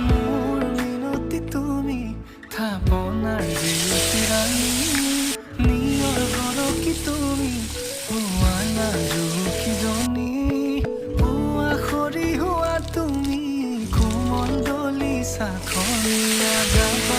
মোৰ মিনতি তুমি থাপনাৰ জিৰচিৰাণী নিয়ৰ গৰকি তুমি হোৱা নাজুকিজনী হোৱা খৰি হোৱা তুমি কোমল দলি চাখনি আগাবা